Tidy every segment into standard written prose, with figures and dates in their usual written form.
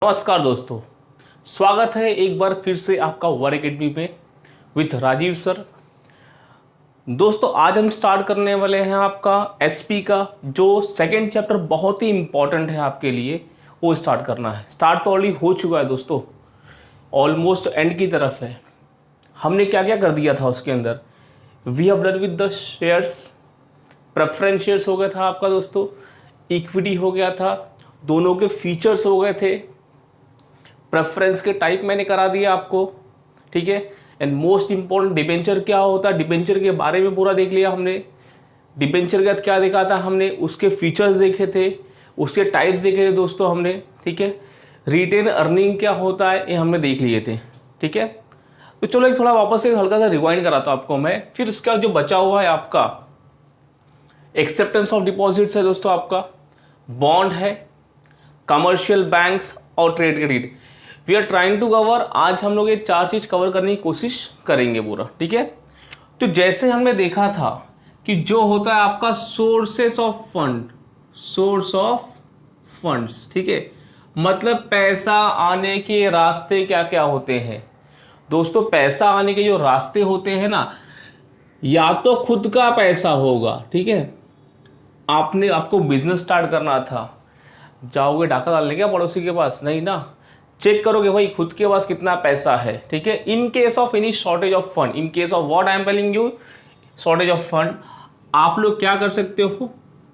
नमस्कार दोस्तों, स्वागत है एक बार फिर से आपका वर एकेडमी में विथ राजीव सर। दोस्तों आज हम स्टार्ट करने वाले हैं आपका एसपी का जो सेकंड चैप्टर बहुत ही इंपॉर्टेंट है आपके लिए, वो स्टार्ट करना है। स्टार्ट तो ऑलरेडी हो चुका है दोस्तों, ऑलमोस्ट एंड की तरफ है। हमने क्या क्या कर दिया था उसके अंदर। We have done with the shares, preference shares हो गया था आपका दोस्तों, इक्विटी हो गया था, दोनों के फीचर्स हो गए थे, प्रेफरेंस के टाइप मैंने करा दिया आपको, ठीक है। एंड मोस्ट इंपॉर्टेंट डिबेंचर क्या होता है, डिबेंचर के बारे में पूरा देख लिया हमने। डिबेंचर का क्या देखा था हमने, उसके फीचर्स देखे थे, उसके टाइप्स देखे थे दोस्तों हमने, ठीक है। रिटेन अर्निंग क्या होता है ये हमने देख लिए थे, ठीक है। तो चलो एक थोड़ा वापस से हल्का सा रिवाइंड कराता हूँ आपको मैं। फिर इसका जो बचा हुआ है आपका एक्सेप्टेंस ऑफ डिपॉजिट्स है दोस्तों, आपका बॉन्ड है, कमर्शियल बैंक्स और trade credit. We are trying to cover, आज हम लोग ये चार चीज कवर करने की कोशिश करेंगे पूरा, ठीक है। तो जैसे हमने देखा था कि जो होता है आपका sources of fund, source of funds, ठीक है, मतलब पैसा आने के रास्ते क्या क्या होते हैं दोस्तों। पैसा आने के जो रास्ते होते हैं ना, या तो खुद का पैसा होगा, ठीक है, आपको बिजनेस स्टार्ट करना था, जाओगे डाका डालने क्या पड़ोसी के पास, नहीं ना, चेक करोगे भाई खुद के पास कितना पैसा है, ठीक है। In case of any shortage of fund, in case of what I am telling you, shortage of fund, आप लोग क्या कर सकते हो,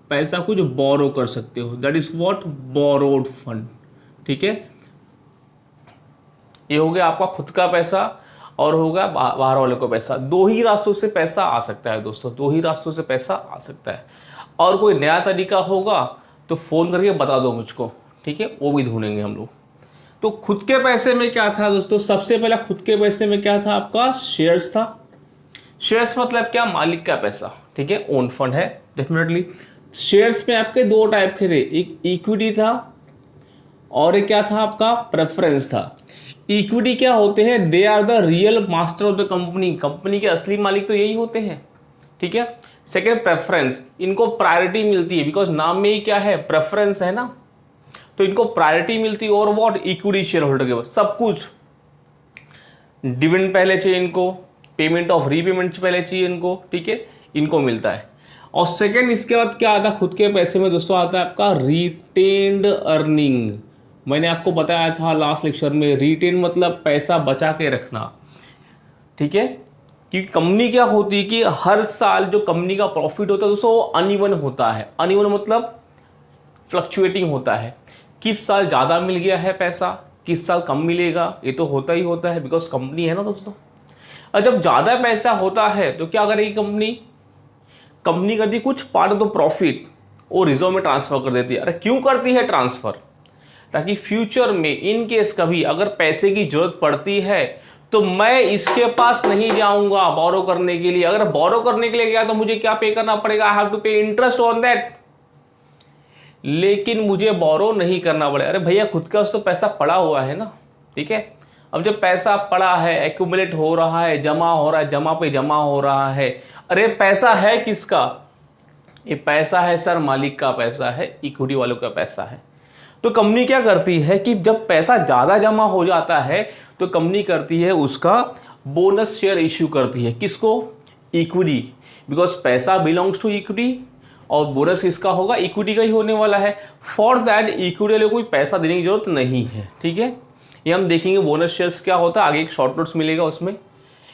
पैसा कुछ बोरो कर सकते हो, that is what borrowed fund, ठीक है। ये हो गया आपका खुद का पैसा और होगा बाहर वाले को पैसा। दो ही रास्तों से पैसा आ सकता है दोस्तों, दो ही रास्तों से पैसा आ सकता है। और कोई नया तरीका होगा तो फोन करके बता दो मुझको, ठीक है, वो भी ढूंढेंगे हम लोग। तो खुद के पैसे में क्या था दोस्तों, सबसे पहला खुद के पैसे में क्या था आपका, शेयर्स था। शेयर्स मतलब क्या, मालिक का पैसा, ठीक है, ओन फंड है डेफिनेटली। शेयर्स में आपके दो टाइप के थे, एक इक्विटी था और एक क्या था आपका, प्रेफरेंस था। इक्विटी क्या होते हैं, they are the real master of the company, company के असली मालिक तो यही होते हैं, ठीक है। सेकेंड प्रेफरेंस, इनको प्रायोरिटी मिलती है, बिकॉज नाम में ही क्या है, प्रेफरेंस है ना, तो इनको प्रायोरिटी मिलती है। और व्हाट, इक्विटी शेयर होल्डर के पास सब कुछ, डिविडेंड पहले चाहिए इनको, पेमेंट ऑफ रीपेमेंट पहले चाहिए इनको, ठीक है, इनको मिलता है। और सेकेंड इसके बाद क्या आता है, खुद के पैसे में दोस्तों आता है आपका रिटेन्ड अर्निंग। मैंने आपको बताया था लास्ट लेक्चर में, रिटेन मतलब पैसा बचा के रखना, ठीक है। कि कंपनी क्या होती है कि हर साल जो कंपनी का प्रॉफिट होता है दोस्तों वो अनइवन होता है। अनइवन मतलब फ्लक्चुएटिंग होता है, किस साल ज़्यादा मिल गया है पैसा, किस साल कम मिलेगा, ये तो होता ही होता है, बिकॉज कंपनी है ना दोस्तों। और जब ज़्यादा पैसा होता है तो क्या करेगी कंपनी, कंपनी करती कुछ पार्ट ऑफ द प्रॉफिट वो रिजर्व में ट्रांसफर कर देती है। अरे क्यों करती है ट्रांसफर, ताकि फ्यूचर में इन केस कभी अगर पैसे की जरूरत पड़ती है तो मैं इसके पास नहीं जाऊंगा बोरो करने के लिए। अगर बोरो करने के लिए गया तो मुझे क्या पे करना पड़ेगा, आई हैव टू पे इंटरेस्ट ऑन दैट, लेकिन मुझे बोरो नहीं करना पड़ेगा। अरे भैया खुद का तो पैसा पड़ा हुआ है ना, ठीक है। अब जब पैसा पड़ा है, एक्यूमुलेट हो रहा है, जमा हो रहा है, जमा पे जमा हो रहा है, अरे पैसा है किसका, ये पैसा है सर मालिक का पैसा है, इक्विटी वालों का पैसा है। तो कंपनी क्या करती है कि जब पैसा ज़्यादा जमा हो जाता है तो कंपनी करती है उसका बोनस शेयर इश्यू करती है, किसको, इक्विटी, बिकॉज पैसा बिलोंग्स टू इक्विटी और बोनस किसका होगा, इक्विटी का ही होने वाला है। फॉर दैट इक्विटी वाले को कोई पैसा देने की जरूरत नहीं है, ठीक है। ये हम देखेंगे बोनस शेयर्स क्या होता है, आगे एक शॉर्ट नोट्स मिलेगा उसमें।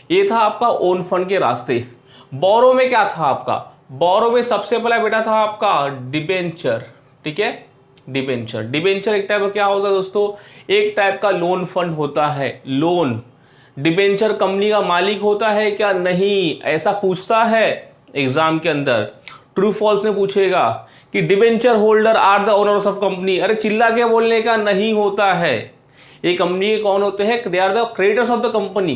ये था आपका ओन फंड के रास्ते। बोरो में क्या था आपका, बोरो में सबसे पहला बेटा था आपका डिबेंचर, ठीक है। डिबेंचर, डिबेंचर एक टाइप का क्या होता है दोस्तों, एक टाइप का लोन फंड होता है, लोन। डिबेंचर कंपनी का मालिक होता है क्या, नहीं, ऐसा पूछता है एग्जाम के अंदर, ट्रू फॉल्स में पूछेगा कि debenture holder are the owners of company. अरे चिल्ला के बोलने का नहीं होता है। ये कंपनी के कौन होते हैं, they are the creditors of the company.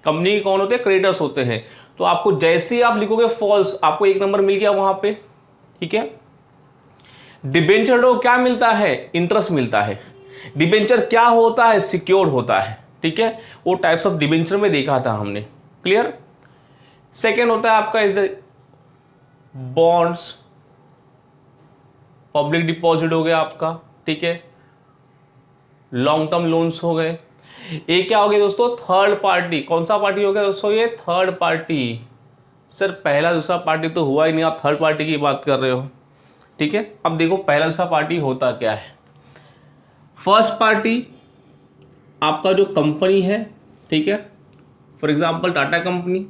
Company के कौन होते हैं, क्रेडिटर्स होते हैं। तो आपको जैसे ही आप लिखोगे फॉल्स, आपको एक नंबर मिल गया वहां पे, ठीक है। डिबेंचर को क्या मिलता है, इंटरेस्ट मिलता है। डिबेंचर क्या होता है, सिक्योर्ड होता है, ठीक है। वो टाइप्स ऑफ डिबेंचर में देखा था हमने, क्लियर। सेकेंड होता है आपका is the bonds, public deposit हो गया आपका, ठीक है। लॉन्ग टर्म लोन्स हो गए। ये क्या हो गया दोस्तों, थर्ड पार्टी। कौन सा पार्टी हो गया दोस्तों, ये थर्ड पार्टी। सर पहला दूसरा पार्टी तो हुआ ही नहीं, आप थर्ड पार्टी की बात कर रहे हो। ठीक है, अब देखो पहला दूसरा पार्टी होता क्या है। फर्स्ट पार्टी आपका जो कंपनी है, ठीक है, फॉर एग्जांपल टाटा कंपनी,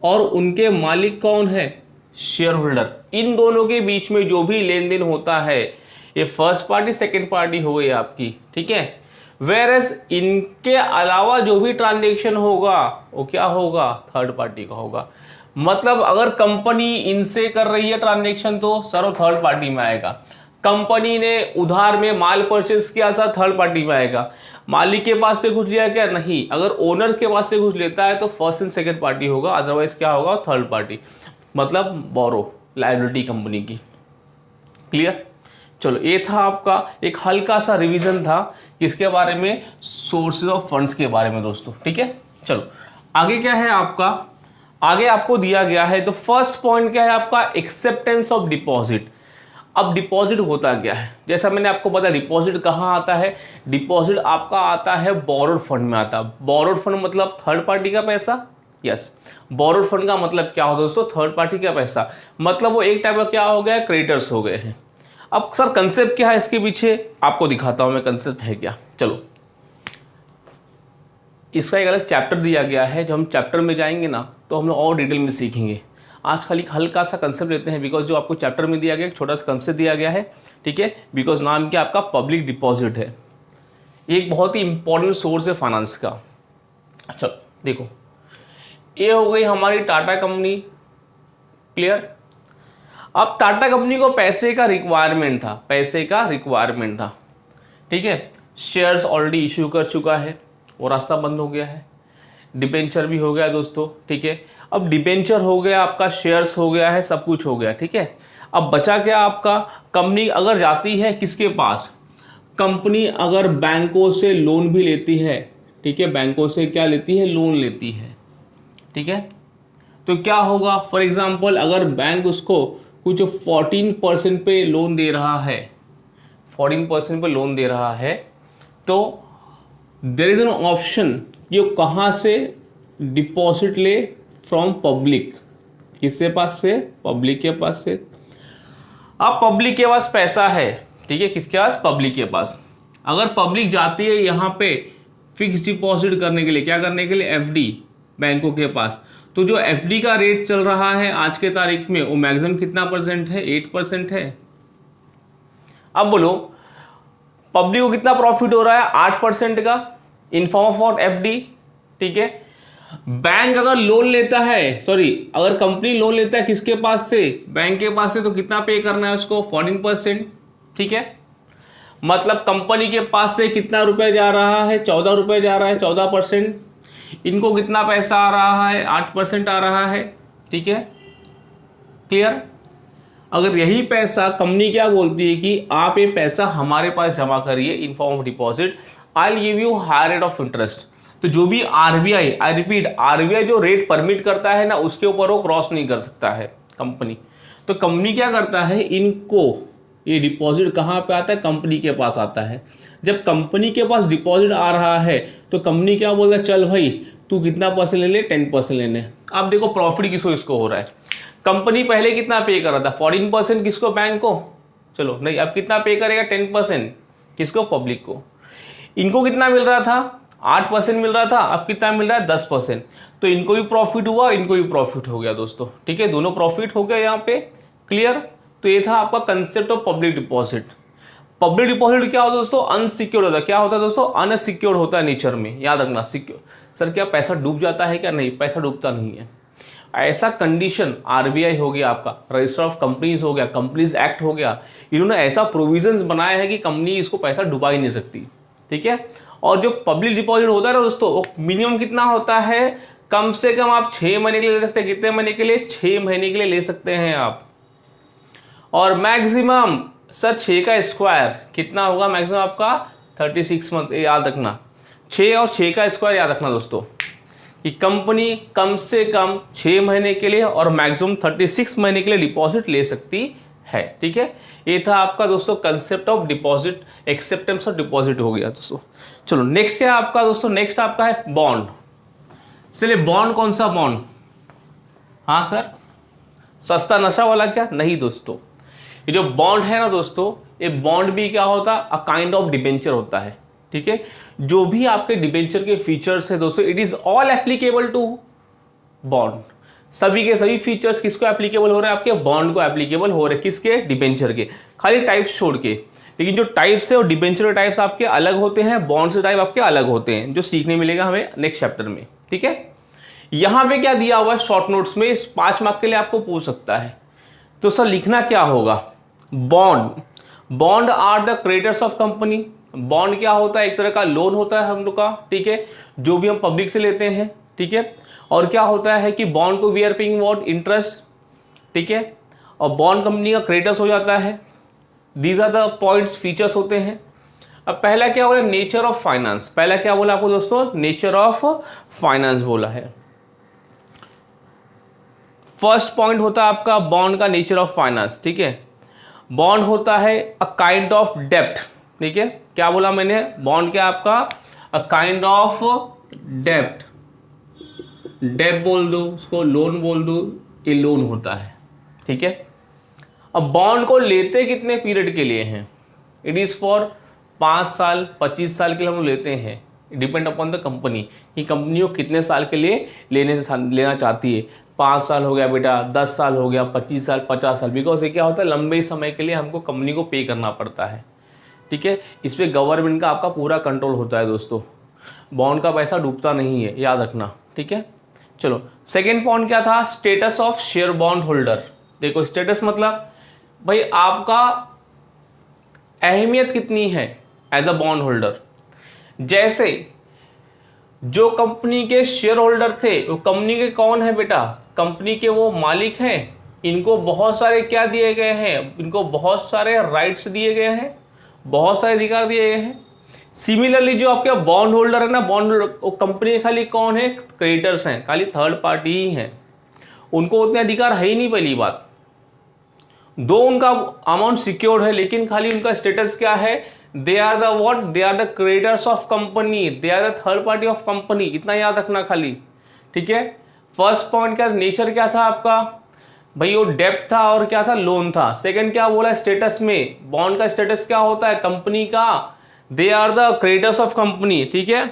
और उनके मालिक कौन है, शेयर होल्डर। इन दोनों के बीच में जो भी लेन देन होता है ये फर्स्ट पार्टी सेकेंड पार्टी हो गई आपकी। ठीक है, वेरएज इनके अलावा जो भी ट्रांजेक्शन होगा वो क्या होगा, थर्ड पार्टी का होगा। मतलब अगर कंपनी इनसे कर रही है ट्रांजेक्शन तो सर वो थर्ड पार्टी में आएगा। कंपनी ने उधार में माल परचेस किया सर थर्ड पार्टी में आएगा। मालिक के पास से कुछ लिया क्या, नहीं। अगर ओनर के पास से कुछ लेता है तो फर्स्ट एंड सेकंड पार्टी होगा, अदरवाइज क्या होगा, थर्ड पार्टी, मतलब बोरो, लायबिलिटी कंपनी की। क्लियर। चलो ये था आपका एक हल्का सा रिवीजन था किसके बारे में, सोर्सेज ऑफ फंड्स के बारे में दोस्तों। ठीक है, चलो आगे क्या है आपका, आगे आपको दिया गया है तो फर्स्ट पॉइंट क्या है आपका, एक्सेप्टेंस ऑफ डिपॉजिट। अब डिपॉजिट होता क्या है, जैसा मैंने आपको बताया डिपॉजिट कहाँ आता है, डिपॉजिट आपका आता है बोरोड फंड में आता है। बोरोड फंड मतलब थर्ड पार्टी का पैसा। यस, बोरोड फंड का मतलब क्या होता है दोस्तों, थर्ड पार्टी का पैसा। मतलब वो एक टाइप का क्या हो गया, क्रेडिटर्स हो गए हैं। अब सर कंसेप्ट क्या है इसके पीछे, आपको दिखाता हूं मैं कंसेप्ट है क्या। चलो इसका एक अलग चैप्टर दिया गया है, जब हम चैप्टर में जाएंगे ना तो हम लोग और डिटेल में सीखेंगे। आज खाली हल्का सा कंसेप्ट लेते हैं, बिकॉज जो आपको चैप्टर में दिया गया एक छोटा सा कंसेप्ट दिया गया है। ठीक है, बिकॉज नाम क्या आपका पब्लिक डिपॉजिट है, एक बहुत ही इंपॉर्टेंट सोर्स है फाइनेंस का। चलो देखो, ये हो गई हमारी टाटा कंपनी। क्लियर। अब टाटा कंपनी को पैसे का रिक्वायरमेंट था, पैसे का रिक्वायरमेंट था। ठीक है, शेयर्स ऑलरेडी इश्यू कर चुका है, वो रास्ता बंद हो गया है। डिबेंचर भी हो गया दोस्तों। ठीक है, अब डिबेंचर हो गया आपका, शेयर्स हो गया है, सब कुछ हो गया। ठीक है, अब बचा क्या आपका, कंपनी अगर जाती है किसके पास, कंपनी अगर बैंकों से लोन भी लेती है। ठीक है, बैंकों से क्या लेती है, लोन लेती है। ठीक है, तो क्या होगा, फॉर एग्जांपल अगर बैंक उसको कुछ 14% पे लोन दे रहा है, 14% पे लोन दे रहा है, तो देयर इज एन ऑप्शन कि वो कहाँ से डिपॉजिट ले, फ्रॉम पब्लिक। किसके पास से, पब्लिक के पास से। अब पब्लिक के पास पैसा है, ठीक है, किसके पास, पब्लिक के पास। अगर पब्लिक जाती है यहाँ पे फिक्स डिपॉजिट करने के लिए, क्या करने के लिए, एफडी, बैंकों के पास, तो जो एफडी का रेट चल रहा है आज के तारीख में वो मैक्सिमम कितना परसेंट है, 8% है। अब बोलो पब्लिक को कितना प्रॉफिट हो रहा है, 8% का, इन फॉर्म ऑफ एफडी। ठीक है, बैंक अगर लोन लेता है, सॉरी अगर कंपनी लोन लेता है किसके पास से, बैंक के पास से, तो कितना पे करना है उसको, 14%। ठीक है, मतलब कंपनी के पास से कितना रुपए जा रहा है, 14 रुपए जा रहा है, 14%। इनको कितना पैसा आ रहा है, 8% आ रहा है। ठीक है, क्लियर। अगर यही पैसा कंपनी क्या बोलती है कि आप ये पैसा हमारे पास जमा करिए in form of deposit, I will give you high rate of interest, तो जो भी आरबीआई, आई रिपीट आरबीआई जो रेट परमिट करता है ना उसके ऊपर वो क्रॉस नहीं कर सकता है कंपनी। तो कंपनी क्या करता है, इनको ये डिपॉजिट कहाँ पे आता है, कंपनी के पास आता है। जब कंपनी के पास डिपॉजिट आ रहा है तो कंपनी क्या बोलता है, चल भाई तू कितना परसेंट ले ले, 10% लेने। आप देखो प्रॉफिट किसको इसको हो रहा है, कंपनी पहले कितना पे कर रहा था, 14% किसको, बैंक को। चलो नहीं, अब कितना पे करेगा, 10%, किसको, पब्लिक को। इनको कितना मिल रहा था, 8% मिल रहा था, अब कितना मिल रहा है, 10%। तो इनको भी प्रॉफिट हुआ, इनको भी प्रॉफिट हो गया दोस्तों। ठीक है, दोनों प्रॉफिट हो गया यहाँ पे। क्लियर। तो ये था आपका concept of public deposit. Public deposit क्या होता है दोस्तों, अनसिक्योर्ड होता है। क्या होता है दोस्तों, अनसिक्योर्ड होता है नेचर में, याद रखना। सिक्योर सर क्या पैसा डूब जाता है क्या, नहीं, पैसा डूबता नहीं है। ऐसा कंडीशन आरबीआई हो गया, आपका रजिस्टर ऑफ कंपनीज हो गया, कंपनीज एक्ट हो गया, इन्होंने ऐसा प्रोविजंस बनाया है कि कंपनी इसको पैसा डुबा ही नहीं सकती। ठीक है, और जो पब्लिक डिपॉजिट होता है ना दोस्तों, वो मिनिमम कितना होता है, कम से कम आप 6 महीने के लिए ले सकते हैं। कितने महीने के लिए, 6 महीने के लिए ले सकते हैं आप। और मैक्सिमम सर 6 का स्क्वायर कितना होगा, मैक्सिमम आपका 36 मंथ, याद रखना 6 और 6 का स्क्वायर याद रखना दोस्तों, कि कंपनी कम से कम 6 महीने के लिए और मैक्सिमम 36 महीने के लिए डिपॉजिट ले सकती है। ठीक है, ये था आपका दोस्तों concept of deposit, acceptance of deposit हो गया दोस्तों। चलो नेक्स्ट क्या है आपका दोस्तों, नेक्स्ट आपका है बॉन्ड। चलिए बॉन्ड कौन सा बॉन्ड, हाँ सर सस्ता नशा वाला क्या, नहीं दोस्तों, ये जो बॉन्ड है ना दोस्तों, ये बॉन्ड भी क्या होता है, अ काइंड ऑफ डिबेंचर होता है। ठीक है, जो भी आपके डिबेंचर के फीचर्स है दोस्तों, it is all applicable to bond. सभी के सभी फीचर्स किसको एप्लीकेबल हो रहे हैं, आपके बॉन्ड को एप्लीकेबल हो रहे हैं, किसके, डिबेंचर के, खाली टाइप्स छोड़ के। लेकिन जो टाइप्स है और डिबेंचर टाइप्स आपके अलग होते हैं, बॉन्ड से टाइप आपके अलग होते हैं, जो सीखने मिलेगा हमें नेक्स्ट चैप्टर में। ठीक है, यहां पे क्या दिया हुआ है शॉर्ट नोट्स में, 5 मार्क के लिए आपको पूछ सकता है। तो सर लिखना क्या होगा, bond, bond are the creditors of company. Bond क्या होता है, एक तरह का लोन होता है हम लोग का, ठीक है, जो भी हम पब्लिक से लेते हैं। ठीक है, और क्या होता है कि बॉन्ड को we are paying what, interest. ठीक है, और बॉन्ड कंपनी का क्रेडिटर्स हो जाता है। These are the points, features होते हैं। अब पहला क्या बोला, नेचर ऑफ फाइनेंस। पहला क्या बोला आपको दोस्तों, नेचर ऑफ फाइनेंस बोला है। फर्स्ट पॉइंट होता है आपका बॉन्ड का नेचर ऑफ फाइनेंस। ठीक है, बॉन्ड होता है अ काइंड ऑफ डेप्ट। ठीक है, क्या बोला मैंने, बॉन्ड क्या आपका, अ काइंड ऑफ डेप्ट। डेप बोल दो उसको, लोन बोल दो, ये लोन होता है। ठीक है, अब बॉन्ड को लेते कितने पीरियड के लिए हैं, इट इज फॉर 5 साल 25 साल के लिए हम लेते हैं, डिपेंड अपॉन द कंपनी, कि कंपनी को कितने साल के लिए लेना चाहती है। 5 साल हो गया बेटा, 10 साल हो गया, 25 साल, 50 साल, बिकॉज ये क्या होता है, लंबे समय के लिए हमको कंपनी को पे करना पड़ता है। ठीक है, इस पर गवर्नमेंट का आपका पूरा कंट्रोल होता है दोस्तों, बॉन्ड का पैसा डूबता नहीं है, याद रखना। ठीक है, चलो सेकेंड पॉइंट क्या था, status of share bond holder. देखो स्टेटस मतलब भाई आपका अहमियत कितनी है एज अ बॉन्ड होल्डर। जैसे जो कंपनी के शेयर होल्डर थे, वो कंपनी के कौन है बेटा, कंपनी के वो मालिक हैं, इनको बहुत सारे क्या दिए गए हैं, इनको बहुत सारे राइट्स दिए गए हैं, बहुत सारे अधिकार दिए गए हैं। सिमिलरली जो आपके बॉन्ड होल्डर है ना, बॉन्ड वो कंपनी के खाली कौन है, क्रेडिटर्स हैं, खाली थर्ड पार्टी ही हैं, उनको उतने अधिकार है ही नहीं। पहली बात, दो उनका अमाउंट सिक्योर्ड है, लेकिन खाली उनका स्टेटस क्या है, they are the what, they are the creditors of company, they are the third party of company, इतना याद रखना खाली। ठीक है, फर्स्ट पॉइंट क्या, नेचर क्या था आपका भाई, वो डेप्ट था और क्या था, लोन था। सेकंड क्या बोला, स्टेटस में, बॉन्ड का स्टेटस क्या होता है, कंपनी का, they are the creditors of company. ठीक है,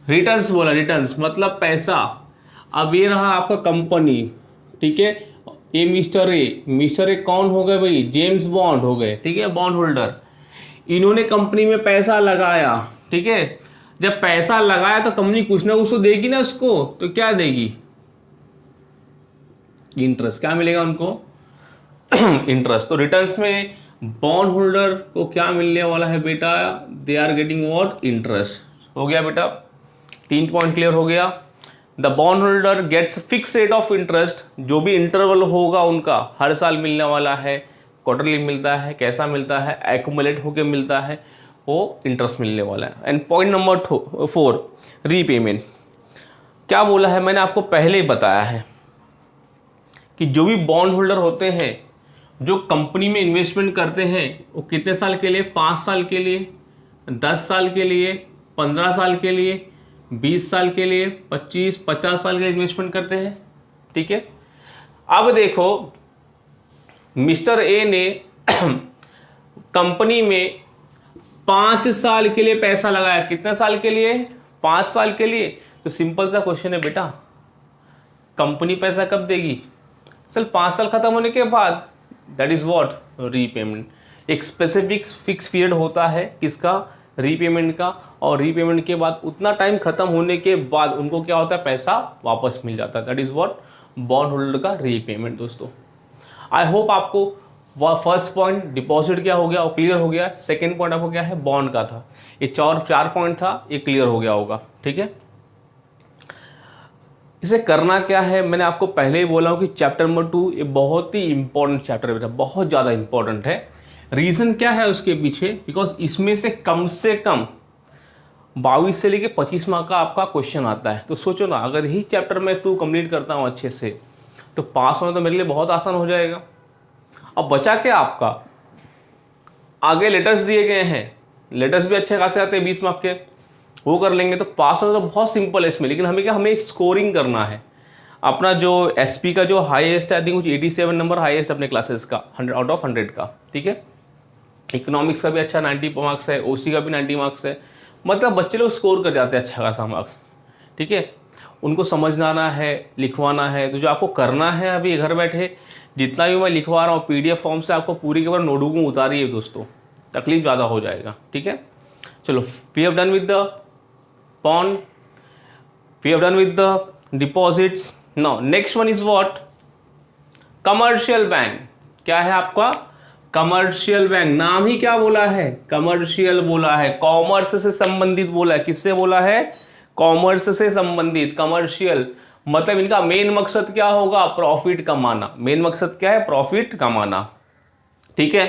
रिटर्न्स बोला, रिटर्न्स मतलब पैसा। अब ये रहा आपका कंपनी। ठीक है, ये मिस्टर ए कौन हो गए भाई, जेम्स बॉन्ड हो गए। ठीक है, बॉन्ड होल्डर, इन्होंने कंपनी में पैसा लगाया। ठीक है, जब पैसा लगाया तो कंपनी कुछ ना कुछ तो देगी ना उसको, तो क्या देगी, इंटरेस्ट। क्या मिलेगा उनको, इंटरेस्ट। तो रिटर्न्स में बॉन्ड होल्डर को क्या मिलने वाला है बेटा, they are getting what, interest. हो गया बेटा, 3 पॉइंट क्लियर हो गया। The bond holder gets fix rate of interest, जो भी इंटरवल होगा उनका हर साल मिलने वाला है, क्वार्टरली मिलता है, कैसा मिलता है, एक्यूमुलेट होके मिलता है, वो इंटरेस्ट मिलने वाला है। And point number 4, repayment. क्या बोला है, मैंने आपको पहले ही बताया है कि जो भी बॉन्ड होल्डर होते हैं, जो कंपनी में इन्वेस्टमेंट करते हैं, वो कितने साल के लिए, 5 साल के लिए, 10 साल के लिए, 15 साल के लिए, 20 साल के लिए, 25-50 साल के इन्वेस्टमेंट करते हैं। ठीक है, अब देखो मिस्टर ए ने कंपनी में 5 साल के लिए पैसा लगाया, कितने साल के लिए, 5 साल के लिए। तो सिंपल सा क्वेश्चन है बेटा, कंपनी पैसा कब देगी, सर 5 साल खत्म होने के बाद, दैट इज व्हाट, रीपेमेंट। एक स्पेसिफिक फिक्स पीरियड होता है किसका, रीपेमेंट का, और रीपेमेंट के बाद उतना टाइम खत्म होने के बाद उनको क्या होता है, पैसा वापस मिल जाता है, that is what, bond holder का रीपेमेंट। दोस्तों आई होप आपको फर्स्ट पॉइंट डिपॉजिट क्या हो गया वो क्लियर हो गया। सेकेंड पॉइंट आपको क्या है, बॉन्ड का था। ये 4 पॉइंट था, ये क्लियर हो गया होगा। ठीक है, इसे करना क्या है, मैंने आपको पहले ही बोला हूं कि चैप्टर नंबर 2 ये बहुत ही इंपॉर्टेंट चैप्टर है बेटा, बहुत ज़्यादा इंपॉर्टेंट है। रीज़न क्या है उसके पीछे, बिकॉज इसमें से कम 22 से लेके 25 मार्क का आपका क्वेश्चन आता है। तो सोचो ना, अगर ही चैप्टर में 2 कंप्लीट करता हूँ अच्छे से, तो पास होना तो मेरे लिए बहुत आसान हो जाएगा। अब बचा क्या आपका, आगे लेटर्स दिए गए हैं, लेटर्स भी अच्छे खासे आते हैं 20 मार्क के, वो कर लेंगे तो पास होना तो बहुत सिंपल है इसमें। लेकिन हमें क्या, हमें स्कोरिंग करना है। अपना जो एसपी का जो हाईएस्ट है, आई थिंक कुछ 87 नंबर हाईएस्ट अपने क्लासेस का 100 आउट ऑफ 100 का, ठीक है। इकोनॉमिक्स का भी अच्छा 90 मार्क्स है, ओसी का भी 90 मार्क्स है। मतलब बच्चे लोग स्कोर कर जाते हैं अच्छा खासा मार्क्स, ठीक है। उनको समझना है, लिखवाना है। तो जो आपको करना है अभी घर बैठे, जितना भी मैं लिखवा रहा हूँ पीडीएफ फॉर्म से, आपको पूरी के पूरा नोटबुक में उतारिए दोस्तों, तकलीफ ज़्यादा हो जाएगा, ठीक है। चलो, we have done with the pawn, we have done with the deposits. Now next one is what, commercial bank. क्या है आपका, कमर्शियल बैंक। नाम ही क्या बोला है, कमर्शियल बोला है, कॉमर्स से संबंधित बोला है। किससे बोला है, कॉमर्स से संबंधित। कमर्शियल मतलब इनका मेन मकसद क्या होगा, प्रॉफिट कमाना। मेन मकसद क्या है, प्रॉफिट कमाना, ठीक है।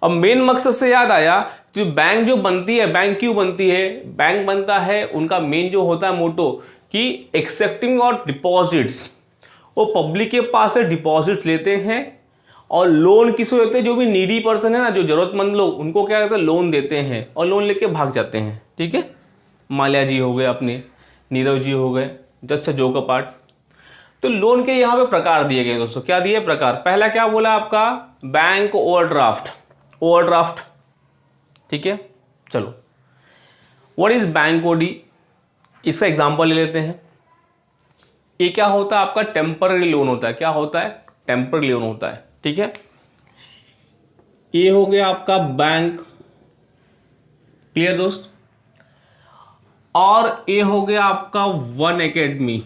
अब मेन मकसद से याद आया, जो बैंक जो बनती है, बैंक क्यों बनती है, बैंक बनता है, उनका मेन जो होता है मोटो कि एक्सेप्टिंग और डिपॉजिट्स, वो पब्लिक के पास से डिपॉजिट्स लेते हैं और लोन किसे देते हैं, जो भी नीडी पर्सन है ना, जो जरूरतमंद लोग, उनको क्या कहते हैं, लोन देते हैं और लोन लेके भाग जाते हैं, ठीक है। माल्या जी हो गए अपने, नीरव जी हो गए, जस्ट अ जोक अपार्ट। तो लोन के यहाँ पे प्रकार दिए गए दोस्तों, क्या दिए प्रकार। पहला क्या बोला आपका, बैंक ओवरड्राफ्ट, ओवरड्राफ्ट, ठीक है। चलो, व्हाट इज बैंक ओडी, इसका एग्जांपल ले लेते हैं। ये क्या होता है आपका, टेम्पररी लोन होता है। क्या होता है, टेम्पररी लोन होता है, ठीक है। ये हो गया आपका बैंक, क्लियर दोस्त। और ये हो गया आपका वन एकेडमी,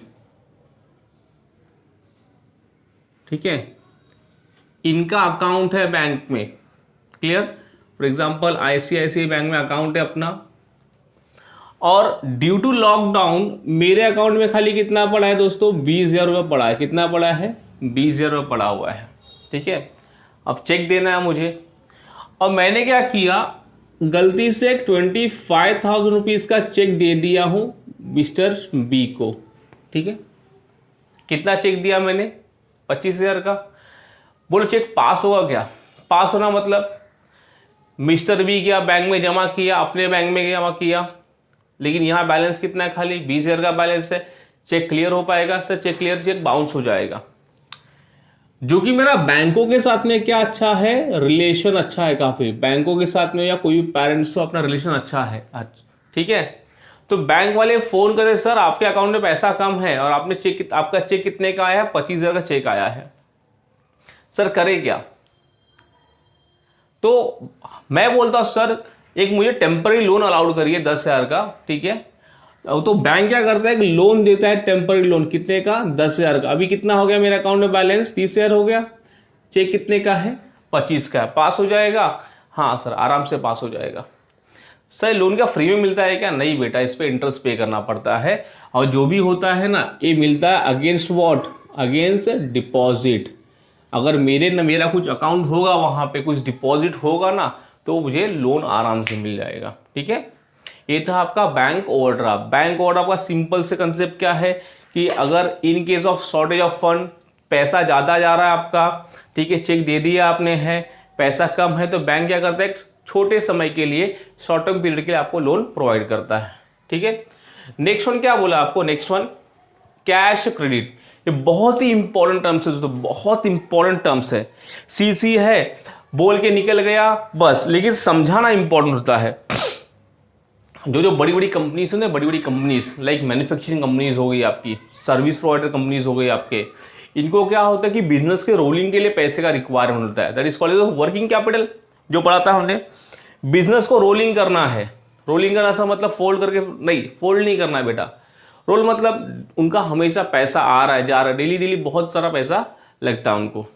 ठीक है। इनका अकाउंट है बैंक में, clear. For example ICICI bank में अकाउंट है अपना, और ड्यू टू लॉकडाउन मेरे अकाउंट में खाली कितना पड़ा है दोस्तों, 20,000 रुपये पड़ा है। कितना पड़ा है, 20,000 रुपये पड़ा हुआ है, ठीक है। अब चेक देना है मुझे, और मैंने क्या किया, गलती से 25,000 रुपीज़ का चेक दे दिया हूं मिस्टर बी को, ठीक है। कितना चेक दिया मैंने, 25,000 का। बोलो चेक पास होगा क्या, पास होना मतलब मिस्टर बी गया बैंक में जमा किया, अपने बैंक में जमा किया, लेकिन यहाँ बैलेंस कितना है, खाली 20,000 का बैलेंस है। चेक क्लियर हो पाएगा सर, चेक क्लियर, चेक बाउंस हो जाएगा। जो कि मेरा बैंकों के साथ में क्या अच्छा है, रिलेशन अच्छा है काफी, बैंकों के साथ में या कोई भी पेरेंट्स हो अपना रिलेशन अच्छा है, ठीक है। तो बैंक वाले फोन करे, सर आपके अकाउंट में पैसा कम है और आपने चेक, आपका चेक कितने का आया है, 25,000 का चेक आया है, सर करे क्या। तो मैं बोलता हूं सर एक मुझे टेम्पररी लोन अलाउड करिए 10,000 का, ठीक है। तो बैंक क्या करता है, लोन देता है टेम्पररी लोन, कितने का, 10,000 का। अभी कितना हो गया मेरे अकाउंट में बैलेंस, 30,000 हो गया। चेक कितने का है, 25 का है। पास हो जाएगा, हाँ सर आराम से पास हो जाएगा। सर लोन क्या फ्री में मिलता है क्या, नहीं बेटा, इस पे इंटरेस्ट पे करना पड़ता है। और जो भी होता है ना, ये मिलता है अगेंस्ट वॉट, अगेंस्ट डिपॉजिट। अगर मेरा कुछ अकाउंट होगा, वहां पे कुछ डिपॉजिट होगा ना, तो मुझे लोन आराम से मिल जाएगा, ठीक है। ये था आपका बैंक ओवरड्राफ्ट। बैंक ओवरड्राफ्ट का सिंपल से कंसेप्ट क्या है कि अगर in case of shortage of fund, पैसा ज़्यादा जा रहा है आपका, ठीक है, चेक दे दिया आपने है, पैसा कम है, तो बैंक क्या करता है, एक छोटे समय के लिए, शॉर्ट टर्म पीरियड के लिए आपको लोन प्रोवाइड करता है, ठीक है। नेक्स्ट वन क्या बोला आपको, नेक्स्ट वन कैश क्रेडिट। ये बहुत ही इंपॉर्टेंट टर्म्स है दोस्तों, बहुत इंपॉर्टेंट टर्म्स है। सीसी है, बोल के निकल गया बस, लेकिन समझाना इंपॉर्टेंट होता है। जो बड़ी बड़ी कंपनीज है ना, बड़ी बड़ी कंपनीज लाइक मैन्युफैक्चरिंग कंपनीज हो गई आपकी, सर्विस प्रोवाइडर कंपनीज हो गई आपके, इनको क्या होता है कि बिजनेस के रोलिंग के लिए पैसे का रिक्वायरमेंट होता है, that is called working capital. जो पढ़ा था हमने, बिजनेस को रोलिंग करना है। रोलिंग करना सा मतलब फोल्ड करके नहीं, फोल्ड नहीं करना है बेटा। रोल मतलब उनका हमेशा पैसा आ रहा है, जा रहा है, डेली डेली बहुत सारा पैसा लगता है उनको।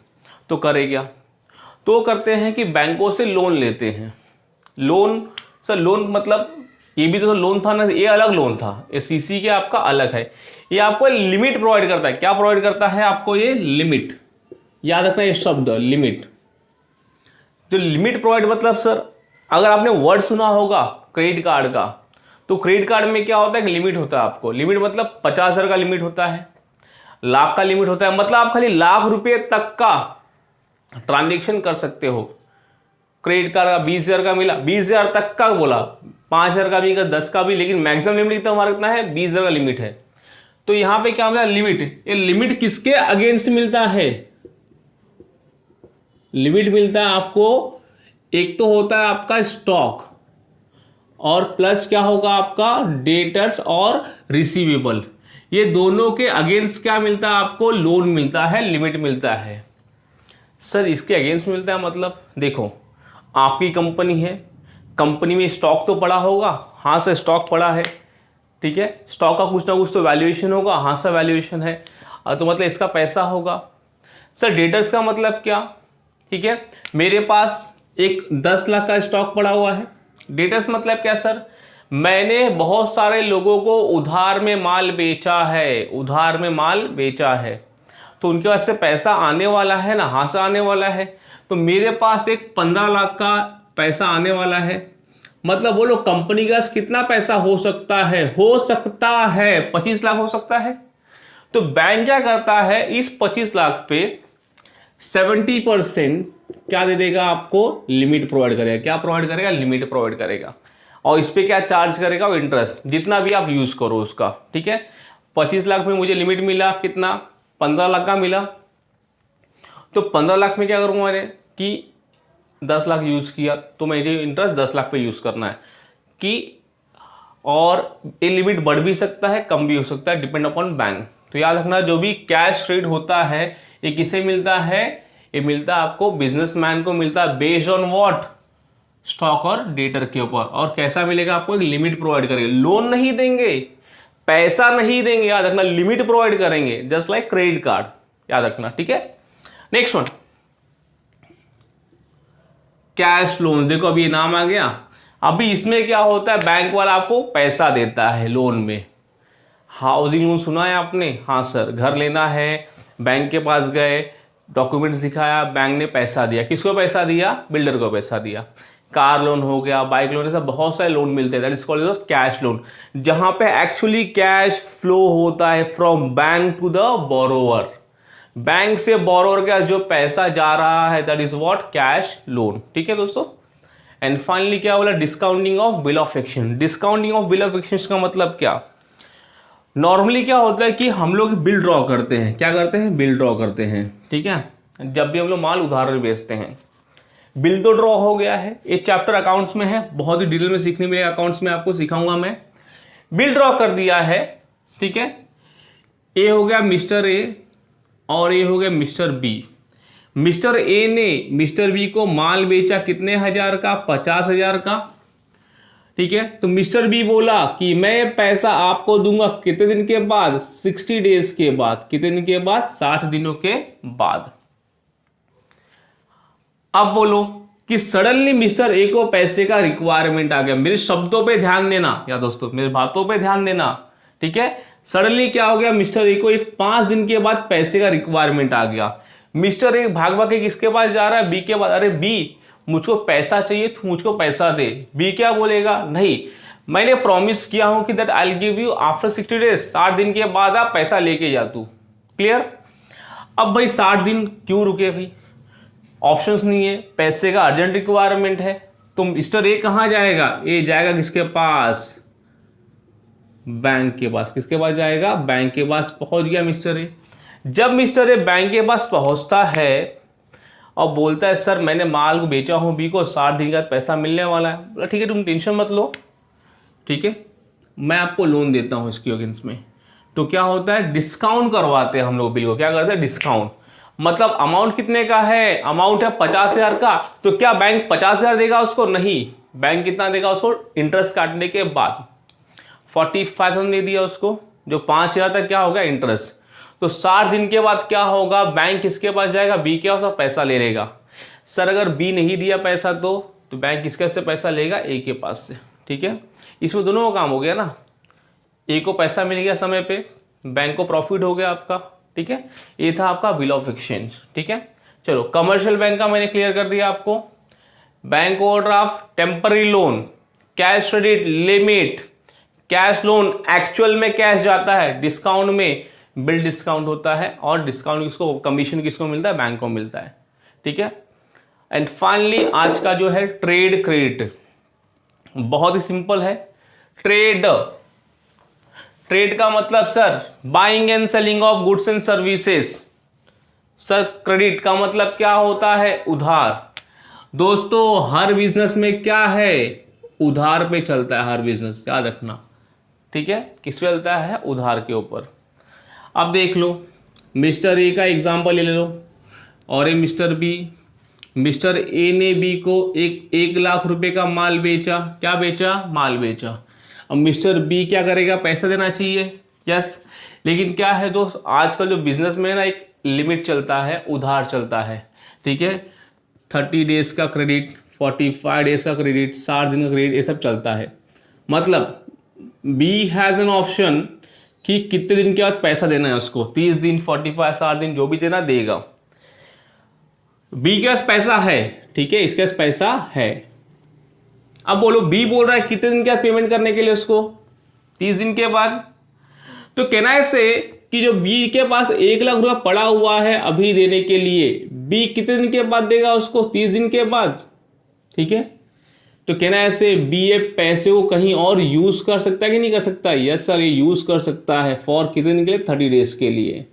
तो करे क्या, तो करते हैं कि बैंकों से लोन लेते हैं। लोन सर, लोन मतलब ये भी तो लोन था ना, ये अलग लोन था, ये सीसी के आपका अलग है। ये आपको लिमिट प्रोवाइड करता है। क्या प्रोवाइड करता है आपको, ये लिमिट, याद रखना ये शब्द लिमिट। जो लिमिट प्रोवाइड मतलब सर, अगर आपने वर्ड सुना होगा क्रेडिट कार्ड का, तो क्रेडिट कार्ड में क्या होता है कि लिमिट होता है आपको। लिमिट मतलब 50,000 का लिमिट होता है, लाख का लिमिट होता है, मतलब आप खाली लाख रुपए तक का ट्रांजेक्शन कर सकते हो। क्रेडिट कार्ड का 20,000 का मिला, 20,000 तक का बोला, 5,000 का भी अगर 10 का भी, लेकिन मैक्सिमम लिमिट तो हमारा कितना है, 20,000 का लिमिट है। तो यहां पे क्या मिला, लिमिट। ये लिमिट किसके अगेंस्ट मिलता है, लिमिट मिलता है आपको, एक तो होता है आपका स्टॉक और प्लस क्या होगा आपका डेटर्स और रिसीवेबल, ये दोनों के अगेंस्ट क्या मिलता है आपको, लोन मिलता है, लिमिट मिलता है। सर इसके अगेंस्ट मिलता है मतलब, देखो आपकी कंपनी है, कंपनी में स्टॉक तो पड़ा होगा, हाँ सर स्टॉक पड़ा है, ठीक है, स्टॉक का कुछ ना कुछ तो वैल्यूएशन होगा, हाँ सर वैल्यूएशन है, तो मतलब इसका पैसा होगा। सर डेटर्स का मतलब क्या, ठीक है, मेरे पास एक 10 लाख का स्टॉक पड़ा हुआ है। डेटर्स मतलब क्या सर, मैंने बहुत सारे लोगों को उधार में माल बेचा है, उधार में माल बेचा है, तो उनके पास से पैसा आने वाला है ना, हाँ से आने वाला है। तो मेरे पास एक 15 लाख का पैसा आने वाला है, मतलब बोलो कंपनी के पास कितना पैसा हो सकता है, हो सकता है 25 लाख हो सकता है। तो बैंक क्या करता है, इस 25 लाख पे 70% क्या दे देगा आपको, लिमिट प्रोवाइड करेगा। क्या प्रोवाइड करेगा, लिमिट प्रोवाइड करेगा। और इस पे क्या चार्ज करेगा, वो इंटरेस्ट, जितना भी आप यूज करो उसका, ठीक है। 25 लाख में मुझे लिमिट मिला कितना, 15 लाख का मिला, तो 15 लाख में क्या करूंगा मैंने कि 10 लाख यूज किया, तो मुझे इंटरेस्ट 10 लाख पे यूज करना है कि, और ये लिमिट बढ़ भी सकता है, कम भी हो सकता है, डिपेंड अपॉन बैंक। तो याद रखना, जो भी कैश रेट होता है ये किसे मिलता है, ये मिलता है आपको बिजनेसमैन को मिलता है, बेस्ड ऑन व्हाट, स्टॉक और डेटर के ऊपर। और कैसा मिलेगा आपको, एक लिमिट प्रोवाइड करेंगे, लोन नहीं देंगे, पैसा नहीं देंगे, याद रखना लिमिट प्रोवाइड करेंगे, जस्ट लाइक क्रेडिट कार्ड, याद रखना, ठीक है। Next one, cash loan. देखो अभी ये नाम आ गया, अभी इसमें क्या होता है, बैंक वाला आपको पैसा देता है लोन में। हाउसिंग लोन सुना है आपने, हाँ सर, घर लेना है, बैंक के पास गए, डॉक्यूमेंट्स दिखाया, बैंक ने पैसा दिया, किसको पैसा दिया, बिल्डर को पैसा दिया। कार लोन हो गया, बाइक लोन, ऐसा बहुत सारे लोन मिलते हैं, that is called cash loan, जहां पे एक्चुअली कैश फ्लो होता है from bank to the borrower, bank से बोरोवर के पास जो पैसा जा रहा है, that is what, cash loan, ठीक है दोस्तों। एंड फाइनली क्या बोला, discounting of bill of exchange. Discounting of bill of exchange का मतलब क्या, नॉर्मली क्या होता है कि हम लोग बिल ड्रॉ करते हैं, क्या करते हैं, बिल ड्रॉ करते हैं, ठीक है, जब भी हम लोग माल उधार में बेचते हैं, बिल तो ड्रॉ हो गया है, एक चैप्टर अकाउंट्स में है, बहुत ही डिटेल में सीखने मिलेगा, अकाउंट्स में आपको सिखाऊंगा मैं। बिल ड्रॉ कर दिया है, ठीक है, ए हो गया मिस्टर ए और ये हो गया मिस्टर बी। मिस्टर ए ने मिस्टर बी को माल बेचा कितने हजार का, 50,000 का, ठीक है। तो मिस्टर बी बोला कि मैं पैसा आपको दूंगा कितने दिन के बाद, 60 डेज के बाद, कितने दिन के बाद, 60 दिनों के बाद। अब बोलो कि सडनली मिस्टर ए को पैसे का रिक्वायरमेंट आ गया, मेरे शब्दों पे ध्यान देना या दोस्तों, मेरे बातों पे ध्यान देना, ठीक है। सडनली क्या हो गया, मिस्टर ए को एक 5 दिन के बाद पैसे का रिक्वायरमेंट आ गया। मिस्टर ए भाग भाग के किसके पास जा रहा है, बी के पास, अरे बी मुझको पैसा चाहिए, तू मुझको पैसा दे। बी क्या बोलेगा, नहीं मैंने प्रॉमिस किया हूं कि that I will give you after 60 days, 60 दिन के बाद आप पैसा लेके जा तू, क्लियर। अब भाई 60 दिन क्यों रुके भाई, ऑप्शंस नहीं है, पैसे का अर्जेंट रिक्वायरमेंट है, तो मिस्टर ए कहां जाएगा, ए जाएगा किसके पास, बैंक के पास। किसके पास जाएगा, बैंक के पास पहुंच गया मिस्टर ए। जब मिस्टर ए बैंक के पास पहुंचता है और बोलता है सर मैंने माल को बेचा हूं बी को, 60 दिन का पैसा मिलने वाला है, बोला ठीक है तुम टेंशन मत लो, ठीक है मैं आपको लोन देता हूं इसके अगेंस्ट में। तो क्या होता है, डिस्काउंट करवाते हैं हम लोग बिल को, क्या करते हैं, डिस्काउंट। मतलब अमाउंट कितने का है, अमाउंट है 50,000 का, तो क्या बैंक 50,000 देगा उसको, नहीं, बैंक कितना देगा उसको, इंटरेस्ट काटने के बाद 45,000 दे दिया उसको, जो 5,000 तक क्या होगा, इंटरेस्ट। तो 60 दिन के बाद क्या होगा, बैंक किसके पास जाएगा, बी के पास, पैसा ले लेगा। सर अगर बी नहीं दिया पैसा तो बैंक किसके से पैसा लेगा, ए के पास से, ठीक है। इसमें दोनों का काम हो गया ना, ए को पैसा मिल गया समय पे, बैंक को प्रॉफिट हो गया आपका, ठीक है। ये था आपका बिल ऑफ एक्सचेंज, ठीक है। चलो कमर्शियल बैंक का मैंने क्लियर कर दिया आपको। Bank overdraft, temporary loan, cash credit, limit, cash loan actual में कैश जाता है, डिस्काउंट में बिल डिस्काउंट होता है, और डिस्काउंट किसको, कमीशन किसको मिलता है, बैंक को मिलता है, ठीक ठीक है। एंड फाइनली आज का जो है ट्रेड क्रेडिट, बहुत ही सिंपल है। ट्रेड का मतलब sir buying and selling of goods and services. Sir credit का मतलब क्या होता है? उधार। दोस्तों हर बिजनेस में क्या है? उधार पे चलता है हर बिजनेस, याद रखना, ठीक है। किस पे चलता है? उधार के ऊपर। अब देख लो, मिस्टर ए का एग्जांपल ले लो और ये मिस्टर बी। मिस्टर ए ने बी को 1 लाख रुपए का माल बेचा। क्या बेचा? माल बेचा। अब मिस्टर बी क्या करेगा? पैसा देना चाहिए, यस। लेकिन क्या है दोस्त, आजकल जो बिजनेस में ना एक लिमिट चलता है, उधार चलता है, ठीक है। 30 डेज का क्रेडिट, 45 डेज का क्रेडिट, 60 दिन का क्रेडिट, ये सब चलता है। मतलब बी हैज़ एन ऑप्शन कि कितने दिन के बाद पैसा देना है उसको, 30 दिन, 45, 60 दिन, जो भी देना देगा। बी के पास पैसा है, ठीक है, इसके पास पैसा है। अब बोलो बी बोल रहा है कितने दिन के बाद पेमेंट करने के लिए उसको? 30 दिन के बाद। तो कहना है से कि जो बी के पास 1 लाख रुपया पड़ा हुआ है अभी देने के लिए, बी कितने दिन के बाद देगा उसको? 30 दिन के बाद, ठीक है। तो कहना है ऐसे बी ये पैसे को कहीं और यूज कर सकता है कि नहीं कर सकता? यस सर, ये यूज कर सकता है। फॉर कितने दिन के लिए? 30 डेज के लिए।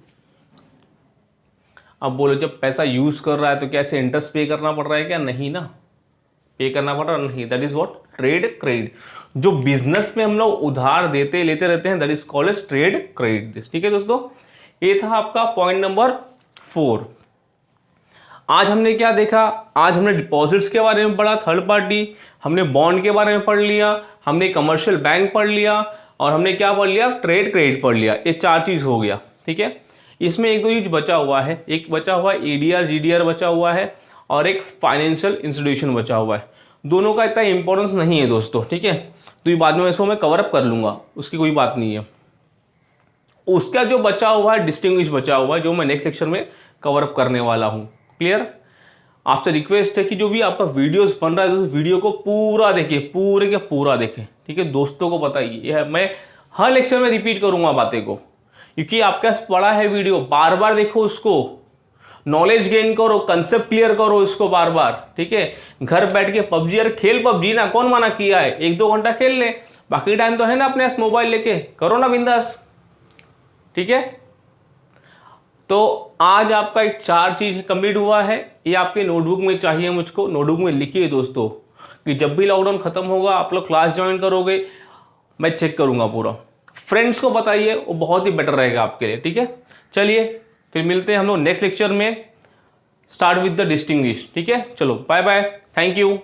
अब बोलो जब पैसा यूज कर रहा है तो कैसे इंटरेस्ट पे करना पड़ रहा है क्या? नहीं ना, पे करना पड़ रहा नहीं। That is what? Trade credit. जो बिजनेस में हम लोग उधार देते लेते रहते हैं, that is called as trade credit. ठीक है दोस्तों, ये था आपका पॉइंट नंबर 4। आज हमने क्या देखा? आज हमने डिपॉजिट्स के बारे में पढ़ा, थर्ड पार्टी, हमने बॉन्ड के बारे में पढ़ लिया, हमने कमर्शियल बैंक पढ़ लिया, और हमने क्या पढ़ लिया? ट्रेड क्रेडिट पढ़ लिया। ये 4 चीज हो गया, ठीक है। इसमें 1-2 चीज बचा हुआ है। एक बचा हुआ है एडीआर जीडीआर बचा हुआ है, और एक फाइनेंशियल इंस्टीट्यूशन बचा हुआ है। दोनों का इतना इंपॉर्टेंस नहीं है दोस्तों, ठीक है। तो ये बाद में इसको मैं कवर अप कर लूंगा, उसकी कोई बात नहीं है। उसका जो बचा हुआ है डिस्टिंग्विश बचा हुआ है, जो मैं नेक्स्ट लेक्चर में कवर अप करने वाला हूं। क्लियर? आपसे रिक्वेस्ट है कि जो भी आपका वीडियोस बन रहा है दोस्तों, वीडियो को पूरा देखिए, पूरे के पूरा देखें, ठीक है। दोस्तों को बताइए, मैं हर लेक्चर में रिपीट करूंगा बातें को, क्योंकि आपके पास पड़ा है वीडियो, बार बार देखो उसको, नॉलेज गेन करो, कंसेप्ट क्लियर करो इसको बार बार, ठीक है। घर बैठ के पबजी, अरे खेल पबजी ना, कौन मना किया है? 1-2 घंटा खेल ले, बाकी टाइम तो है ना अपने मोबाइल लेके, करो ना बिंदास, ठीक है। तो आज आपका एक 4 चीज कंप्लीट हुआ है। ये आपके नोटबुक में चाहिए मुझको, नोटबुक में लिखिए दोस्तों, कि जब भी लॉकडाउन खत्म होगा आप लोग क्लास ज्वाइन करोगे, मैं चेक करूंगा पूरा। फ्रेंड्स को बताइए, वो बहुत ही बेटर रहेगा आपके लिए, ठीक है। चलिए फिर मिलते हैं हम लोग नेक्स्ट लेक्चर में, स्टार्ट विद द डिस्टिंग्विश, ठीक है। चलो बाय बाय, थैंक यू।